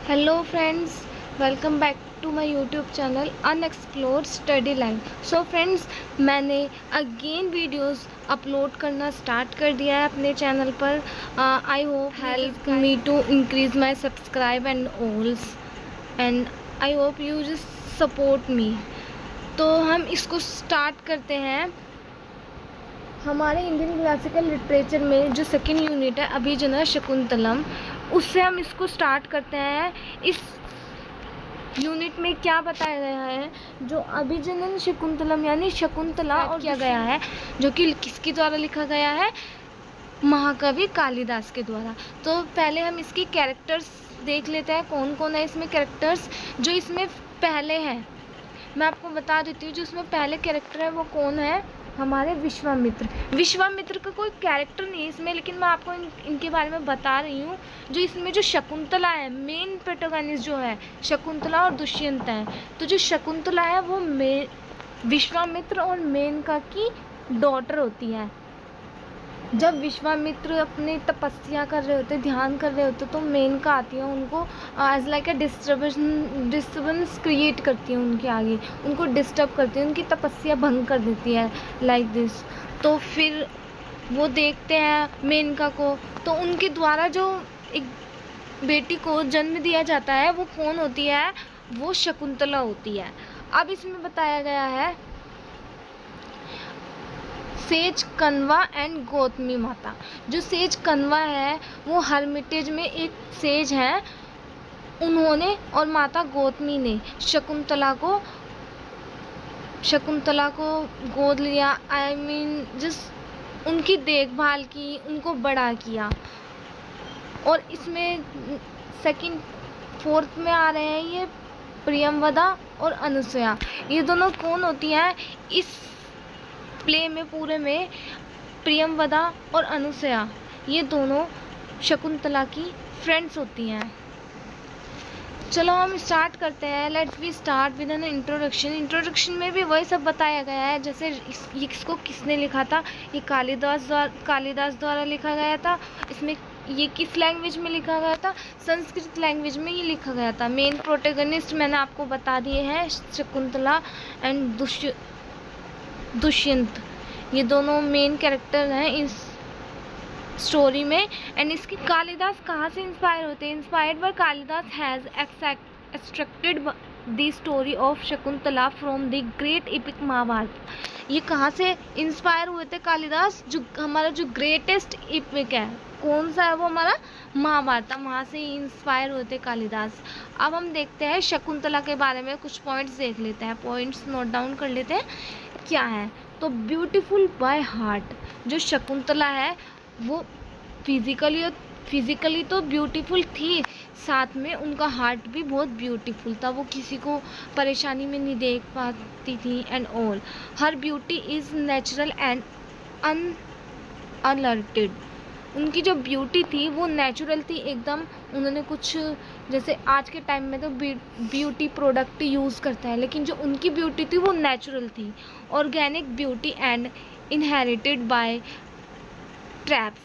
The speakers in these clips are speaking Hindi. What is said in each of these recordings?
Hello friends, welcome back to my YouTube channel unexplored study line. So friends, मैंने अगेन वीडियोस अपलोड करना स्टार्ट कर दिया है अपने चैनल पर। I hope help me to increase my subscribe and alls, and I hope you just support me. तो हम इसको स्टार्ट करते हैं। हमारे इंडियन क्लासिकल लिटरेचर में जो सेकेंड यूनिट है अभिजन शकुंतलम, उससे हम इसको स्टार्ट करते हैं। इस यूनिट में क्या बताया गया है, जो अभिजनन शकुंतलम यानी शकुंतला और किया गया है, जो कि किसके द्वारा लिखा गया है, महाकवि कालिदास के द्वारा। तो पहले हम इसकी कैरेक्टर्स देख लेते हैं, कौन कौन है इसमें कैरेक्टर्स। जो इसमें पहले हैं मैं आपको बता देती हूँ, जो इसमें पहले कैरेक्टर है वो कौन है, हमारे विश्वामित्र। विश्वामित्र का कोई कैरेक्टर नहीं है इसमें, लेकिन मैं आपको इनके बारे में बता रही हूँ। जो इसमें जो शकुंतला है, मेन प्रोटोगनिस्ट जो है शकुंतला और दुष्यंत है। तो जो शकुंतला है वो विश्वामित्र और मेनका की डॉटर होती है। जब विश्वामित्र अपनी तपस्या कर रहे होते, ध्यान कर रहे होते, तो मेनका आती है, उनको as like a disturbance create करती है उनके आगे, उनको डिस्टर्ब करती है, उनकी तपस्या भंग कर देती है लाइक दिस। तो फिर वो देखते हैं मेनका को, तो उनके द्वारा जो एक बेटी को जन्म दिया जाता है वो कौन होती है, वो शकुंतला होती है। अब इसमें बताया गया है सेज कन्वा एंड गौतमी माता। जो सेज कन्वा है वो हर्मिटेज में एक सेज है, उन्होंने और माता गौतमी ने शकुंतला को गोद लिया। आई मीन जिस उनकी देखभाल की, उनको बड़ा किया। और इसमें सेकंड फोर्थ में आ रहे हैं ये प्रियमवदा और अनुसुया। ये दोनों कौन होती हैं इस प्ले में, पूरे में प्रियमवदा और अनुसुया, ये दोनों शकुंतला की फ्रेंड्स होती हैं। चलो हम स्टार्ट करते हैं। Let's we start with an introduction. Introduction में भी वही सब बताया गया है, जैसे इसको किसने लिखा था, ये कालिदास द्वारा लिखा गया था। इसमें ये किस लैंग्वेज में लिखा गया था, संस्कृत लैंग्वेज में ये लिखा गया था। मेन प्रोटैगनिस्ट मैंने आपको बता दिए हैं, शकुंतला एंड दुष्यंत, ये दोनों मेन कैरेक्टर हैं इस स्टोरी में। एंड इसकी कालिदास कहाँ से इंस्पायर होते हैं, inspired by Kalidas has extracted the story of Shakuntala from the great epic Mahabharata. ये कहाँ से इंस्पायर हुए थे कालिदास, जो हमारा जो ग्रेटेस्ट एपिक है, कौन सा है वो, हमारा महाभारत, वहाँ से इंस्पायर हुए थे कालिदास। अब हम देखते हैं शकुंतला के बारे में, कुछ पॉइंट्स देख लेते हैं, पॉइंट्स नोट डाउन कर लेते हैं क्या है। तो ब्यूटीफुल बाय हार्ट, जो शकुंतला है वो फिजिकली तो ब्यूटीफुल थी, साथ में उनका हार्ट भी बहुत ब्यूटीफुल था, वो किसी को परेशानी में नहीं देख पाती थी and all. Her beauty is natural and unaltered. उनकी जो ब्यूटी थी वो नेचुरल थी एकदम। उन्होंने कुछ, जैसे आज के टाइम में तो ब्यूटी प्रोडक्ट यूज़ करता है, लेकिन जो उनकी ब्यूटी थी वो नेचुरल थी, organic beauty and inherited by traps.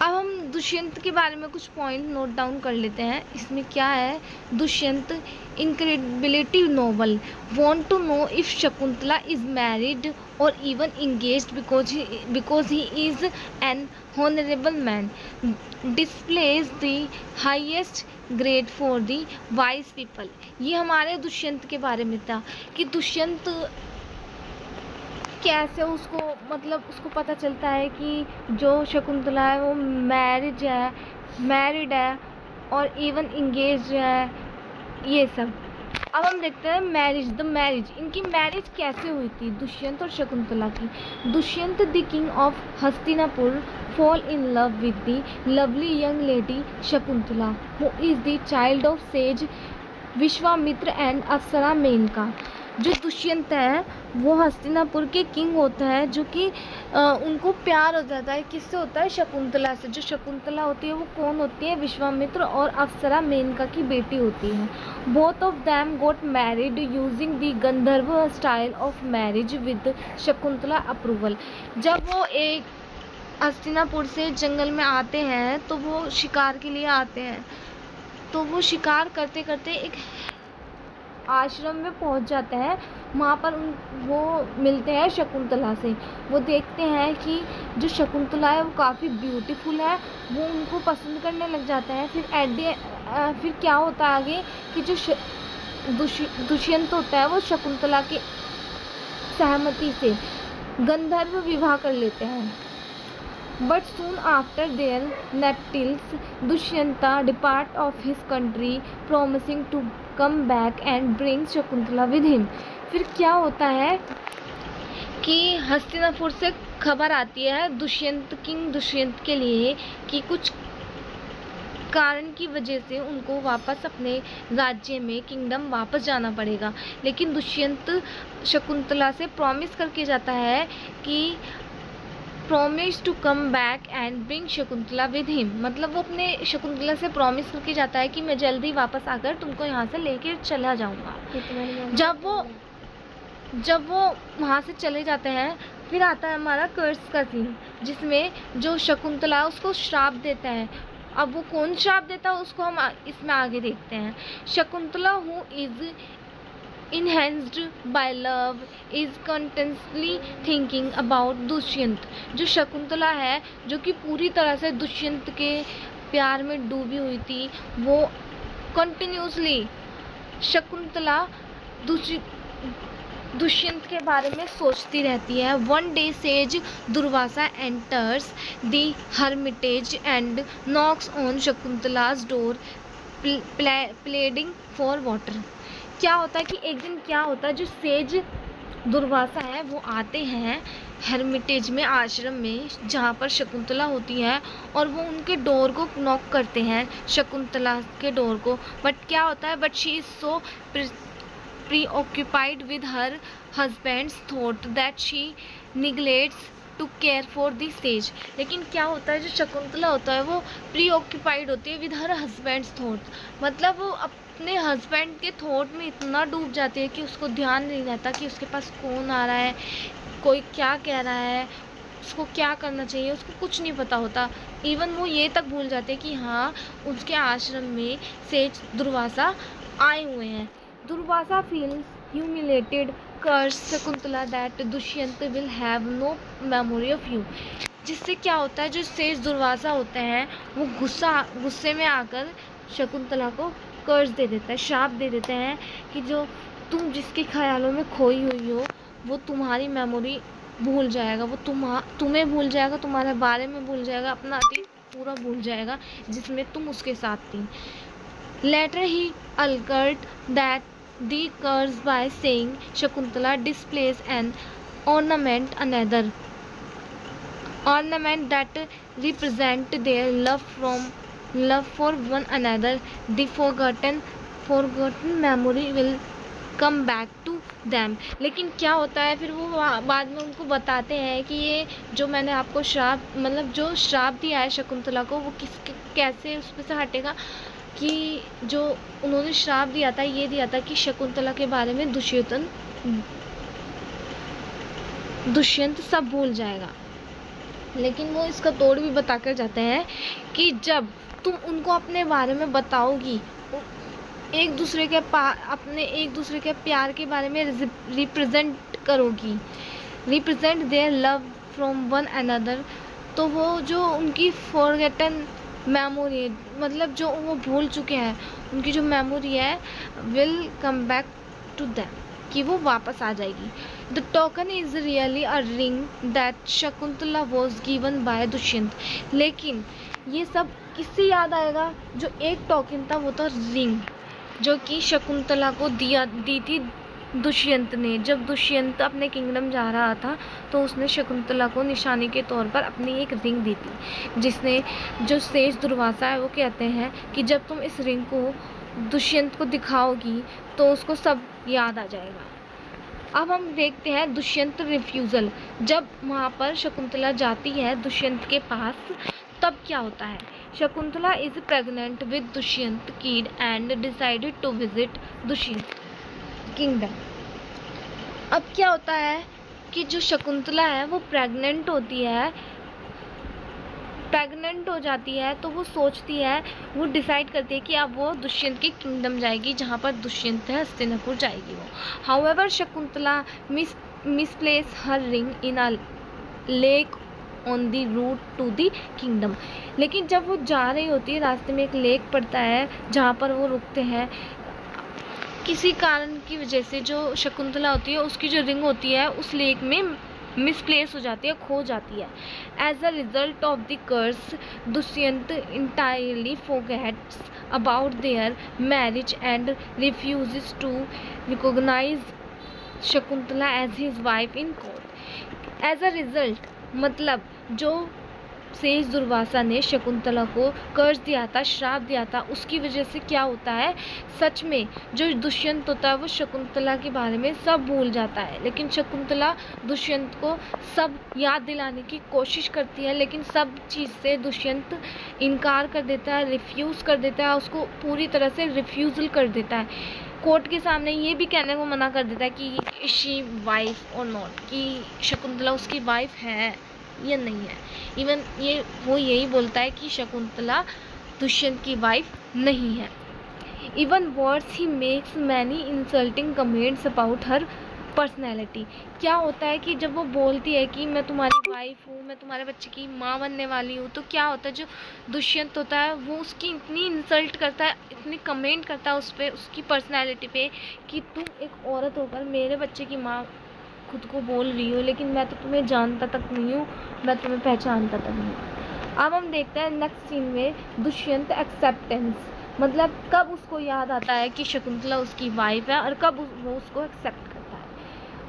अब हम दुष्यंत के बारे में कुछ पॉइंट नोट डाउन कर लेते हैं। इसमें क्या है, Dushyant incredibility noble, want to know if Shakuntala is married और even engaged because he is an honorable man, displays the highest grade for the wise people। ये हमारे दुष्यंत के बारे में था कि दुष्यंत कैसे उसको पता चलता है कि जो शकुंतला है वो मैरिड है और इवन इंगेज है, ये सब। अब हम देखते हैं द मैरिज। इनकी मैरिज कैसे हुई थी, दुष्यंत और शकुंतला की। Dushyant the king of Hastinapur fall in love with the lovely young lady Shakuntala, who is the child of sage Vishwamitra and apsara Menaka. जो दुष्यंत है वो हस्तिनापुर के किंग होता है, जो कि उनको प्यार हो जाता है, किससे होता है, शकुंतला से। जो शकुंतला होती है वो कौन होती है, विश्वामित्र और अप्सरा मेनका की बेटी होती है। Both of them got married using the Gandharva style of marriage with Shakuntala approval. जब वो एक हस्तिनापुर से जंगल में आते हैं तो वो शिकार के लिए आते हैं, तो वो शिकार करते करते एक आश्रम में पहुंच जाते हैं। वहाँ पर वो मिलते हैं शकुंतला से। वो देखते हैं कि जो शकुंतला है वो काफ़ी ब्यूटीफुल है, वो उनको पसंद करने लग जाते हैं। फिर क्या होता है आगे कि जो दुष्यंत होता है वो शकुंतला के सहमति से गंधर्व विवाह कर लेते हैं। But soon after their nuptials Dushyanta depart of his country promising to come back and bring Shakuntala with him. फिर क्या होता है कि हस्तिनापुर से खबर आती है किंग दुष्यंत के लिए कि कुछ कारण की वजह से उनको वापस अपने राज्य में किंगडम वापस जाना पड़ेगा। लेकिन दुष्यंत शकुंतला से प्रॉमिस करके जाता है कि promise to come back and bring Shakuntala with him. मतलब वो अपने शकुंतला से प्रॉमिस करके जाता है कि मैं जल्दी वापस आकर तुमको यहाँ से लेकर चला जाऊँगा। जब वो वहाँ से चले जाते हैं, फिर आता है हमारा कर्स का सीन, जिसमें जो शकुंतला उसको श्राप देता है। अब वो कौन श्राप देता है उसको हम इसमें आगे देखते हैं। Shakuntala who is enhanced by love is constantly thinking about Dushyant. जो शकुंतला है जो कि पूरी तरह से दुष्यंत के प्यार में डूबी हुई थी, वो कंटिन्यूसली शकुंतला दुष्यंत के बारे में सोचती रहती है। One day sage Durvasa enters the hermitage and knocks on Shakuntala's door pleading for water. क्या होता है कि एक दिन क्या होता है, जो सेज दुर्वासा है वो आते हैं हर्मिटेज में, आश्रम में जहाँ पर शकुंतला होती है, और वो उनके डोर को नॉक करते हैं, शकुंतला के डोर को। बट क्या होता है, but she is so preoccupied with her husband's thought that she neglects to care for the sage। लेकिन क्या होता है, जो शकुंतला होता है वो प्रीऑक्यूपाइड होती है विद हर हस्बैंड्स थॉट। मतलब वो अपने हस्बैंड के थॉट में इतना डूब जाती है कि उसको ध्यान नहीं रहता कि उसके पास कौन आ रहा है, कोई क्या कह रहा है, उसको क्या करना चाहिए, उसको कुछ नहीं पता होता। इवन वो ये तक भूल जाते हैं कि हाँ उसके आश्रम में सेज दुर्वासा आए हुए हैं। Durvasa feels humiliated, curse Shakuntala that Dushyant will have no memory of you। जिससे क्या होता है, जो सेज दुर्वासा होते हैं वो गुस्से में आकर शकुंतला को कर्ज दे देता है, श्राप दे देते हैं कि जो तुम जिसके ख्यालों में खोई हुई हो वो तुम्हारी मेमोरी भूल जाएगा, वो तुम्हें भूल जाएगा, तुम्हारे बारे में भूल जाएगा, अपना अतीत पूरा भूल जाएगा जिसमें तुम उसके साथ थी। Later he altered that the curse by saying Shakuntala displays an ornament that represent their love for one another। The forgotten memory will come back to them। लेकिन क्या होता है, फिर वो बाद में उनको बताते हैं कि ये जो मैंने आपको जो श्राप दिया है शकुंतला को, वो कैसे उस पर से हटेगा, कि जो उन्होंने श्राप दिया था, ये दिया था कि शकुंतला के बारे में दुष्यंत सब भूल जाएगा। लेकिन वो इसका तोड़ भी बताकर जाते हैं कि जब तुम उनको अपने बारे में बताओगी, एक दूसरे के प्यार के बारे में represent their love from one another, तो वो जो उनकी फॉरगेटन मेमोरी है, मतलब जो वो भूल चुके हैं, उनकी जो मेमोरी है will come back to them, कि वो वापस आ जाएगी। The token is really a ring that Shakuntala was given by Dushyant. लेकिन ये सब किससे याद आएगा, जो एक टोकन था वो था रिंग, जो कि शकुंतला को दी थी दुष्यंत ने। जब दुष्यंत अपने किंगडम जा रहा था तो उसने शकुंतला को निशानी के तौर पर अपनी एक रिंग दी थी, जिसने जो सेज दुर्वासा है वो कहते हैं कि जब तुम इस रिंग को दुष्यंत को दिखाओगी तो उसको सब याद आ जाएगा। अब हम देखते हैं दुष्यंत रिफ्यूज़ल। जब वहाँ पर शकुंतला जाती है दुष्यंत के पास, तब क्या होता है, Shakuntala is pregnant with Dushyant kid and decided to visit Dushyant kingdom. अब क्या होता है कि जो शकुंतला है वो प्रेग्नेंट होती है प्रेग्नेंट हो जाती है तो वो सोचती है, वो डिसाइड करती है कि अब वो दुष्यंत की किंगडम जाएगी, जहाँ पर दुष्यंत है हस्तिनापुर जाएगी वो। However Shakuntala misplace her ring in a lake on the route to the kingdom. लेकिन जब वो जा रही होती है, रास्ते में एक लेक पड़ता है जहाँ पर वो रुकते हैं। किसी कारण की वजह से जो शकुंतला होती है उसकी जो रिंग होती है उस लेक में मिसप्लेस हो जाती है, खो जाती है। As a result of the curse Dushyant entirely forgets about their marriage and refuses to recognise Shakuntala as his wife in court. As a result मतलब जो शेष दुर्वासा ने शकुंतला को कर्ज दिया था, श्राप दिया था, उसकी वजह से क्या होता है, सच में जो दुष्यंत होता है वो शकुंतला के बारे में सब भूल जाता है। लेकिन शकुंतला दुष्यंत को सब याद दिलाने की कोशिश करती है, लेकिन सब चीज़ से दुष्यंत इनकार कर देता है, रिफ्यूज़ कर देता है, उसको पूरी तरह से रिफ्यूज़ल कर देता है। कोर्ट के सामने ये भी कहने को मना कर देता है कि शी वाइफ और नॉट, कि शकुंतला उसकी वाइफ है या नहीं है। इवन वो यही बोलता है कि शकुंतला दुष्यंत की वाइफ नहीं है। Even words he makes many insulting comments about her personality. क्या होता है कि जब वो बोलती है कि मैं तुम्हारी वाइफ हूँ, मैं तुम्हारे बच्चे की माँ बनने वाली हूँ, तो क्या होता है, जो दुष्यंत होता है वो उसकी इतनी इंसल्ट करता है, इतनी कमेंट करता है उस पर, उसकी पर्सनैलिटी पे, कि तुम एक औरत होकर मेरे बच्चे की माँ खुद को बोल रही हो, लेकिन मैं तो तुम्हें जानता तक नहीं हूँ, मैं तुम्हें पहचानता तक नहीं हूँ। अब हम देखते हैं नेक्स्ट सीन में दुष्यंत एक्सेप्टेंस, मतलब कब उसको याद आता है कि शकुंतला उसकी वाइफ है और कब वो उसको एक्सेप्ट करता है।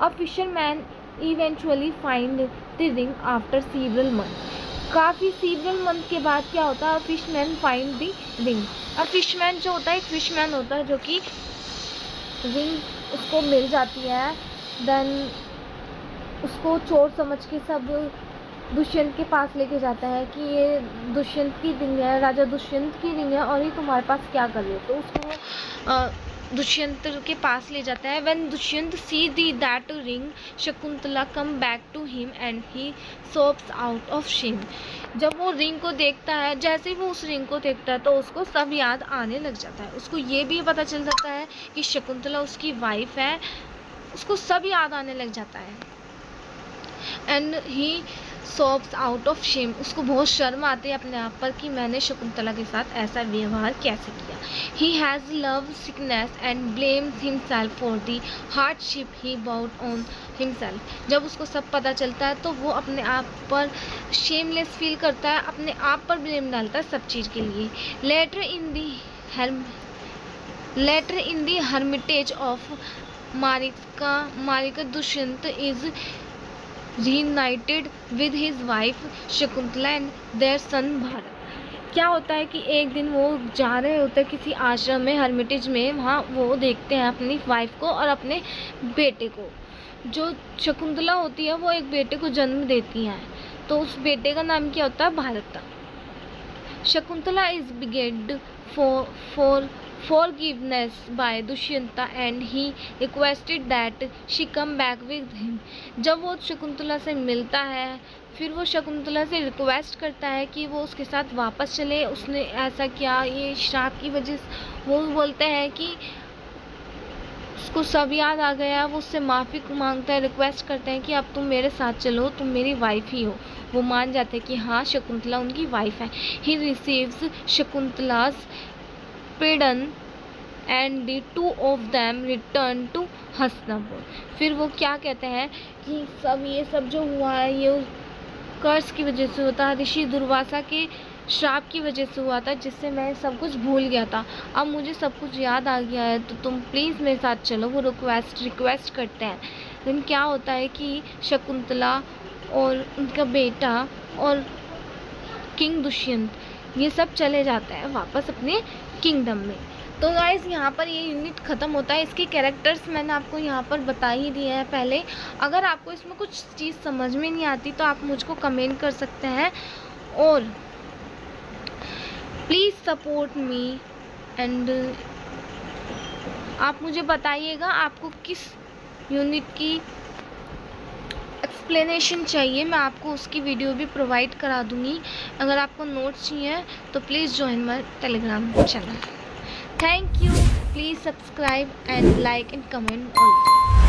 A fisherman eventually find the ring after several month. काफ़ी सीवरल मंथ के बाद क्या होता है, फिशमैन फाइंड द रिंग। अब फिशमैन जो होता है, एक फिशमैन होता है जो कि रिंग उसको मिल जाती है, देन उसको चोर समझ के सब दुष्यंत के पास लेके जाता है कि ये दुष्यंत की रिंग है, राजा दुष्यंत की रिंग है और ये तुम्हारे पास क्या कर रही हो। तो उसको दुष्यंत के पास ले जाता है। When Dushyant see that ring Shakuntala come back to him and he sobs out of shame. जब वो रिंग को देखता है, जैसे ही वो उस रिंग को देखता है तो उसको सब याद आने लग जाता है। उसको ये भी पता चल जाता है कि शकुंतला उसकी वाइफ है, उसको सब याद आने लग जाता है। And he shops out of Shem, उसको बहुत शर्म आती है अपने आप पर कि मैंने शकुंतला के साथ ऐसा व्यवहार कैसे किया। He has love sickness and blames himself for the hardship he brought on himself. जब उसको सब पता चलता है तो वो अपने आप पर शेमलेस फील करता है, अपने आप पर ब्लेम डालता है सब चीज़ के लिए। Later in the hermitage of Marika Dushyant is reunited with his wife Shakuntala and their son Bharat. क्या होता है कि एक दिन वो जा रहे होते हैं किसी आश्रम में, हर्मिटेज में, वहाँ वो देखते हैं अपनी वाइफ को और अपने बेटे को। जो शकुंतला होती है वो एक बेटे को जन्म देती हैं, तो उस बेटे का नाम क्या होता है, Bharat. Shakuntala is begged for forgiveness by Dushyanta and he requested that she come back with him। जब वो शकुंतला से मिलता है फिर वो शकुंतला से रिक्वेस्ट करता है कि वो उसके साथ वापस चले, उसने ऐसा किया, ये श्राप की वजह से। वो बोलते हैं कि उसको सब याद आ गया, वो उससे माफ़ी मांगता है, रिक्वेस्ट करते हैं कि अब तुम मेरे साथ चलो, तुम मेरी वाइफ ही हो। वो मान जाते हैं कि हाँ शकुंतला उनकी वाइफ है। He receives Shakuntala's pardon and the two of them return to Hastinapur. फिर वो क्या कहते हैं कि ये सब जो हुआ है ये कर्ज की वजह से होता है, ऋषि दुर्वासा के श्राप की वजह से हुआ था, जिससे मैं सब कुछ भूल गया था। अब मुझे सब कुछ याद आ गया है, तो तुम प्लीज़ मेरे साथ चलो। वो रिक्वेस्ट करते हैं। लेकिन क्या होता है कि शकुंतला और उनका बेटा और किंग दुष्यंत ये सब चले जाते हैं वापस अपने किंगडम में। तो गाइस यहाँ पर ये यूनिट ख़त्म होता है। इसके कैरेक्टर्स मैंने आपको यहाँ पर बता ही दिए हैं पहले। अगर आपको इसमें कुछ चीज़ समझ में नहीं आती तो आप मुझको कमेंट कर सकते हैं, और प्लीज़ सपोर्ट मी एंड आप मुझे बताइएगा आपको किस यूनिट की एक्सप्लेनेशन चाहिए, मैं आपको उसकी वीडियो भी प्रोवाइड करा दूँगी। अगर आपको नोट्स चाहिए तो please join my Telegram channel. Thank you, please subscribe and like and comment also.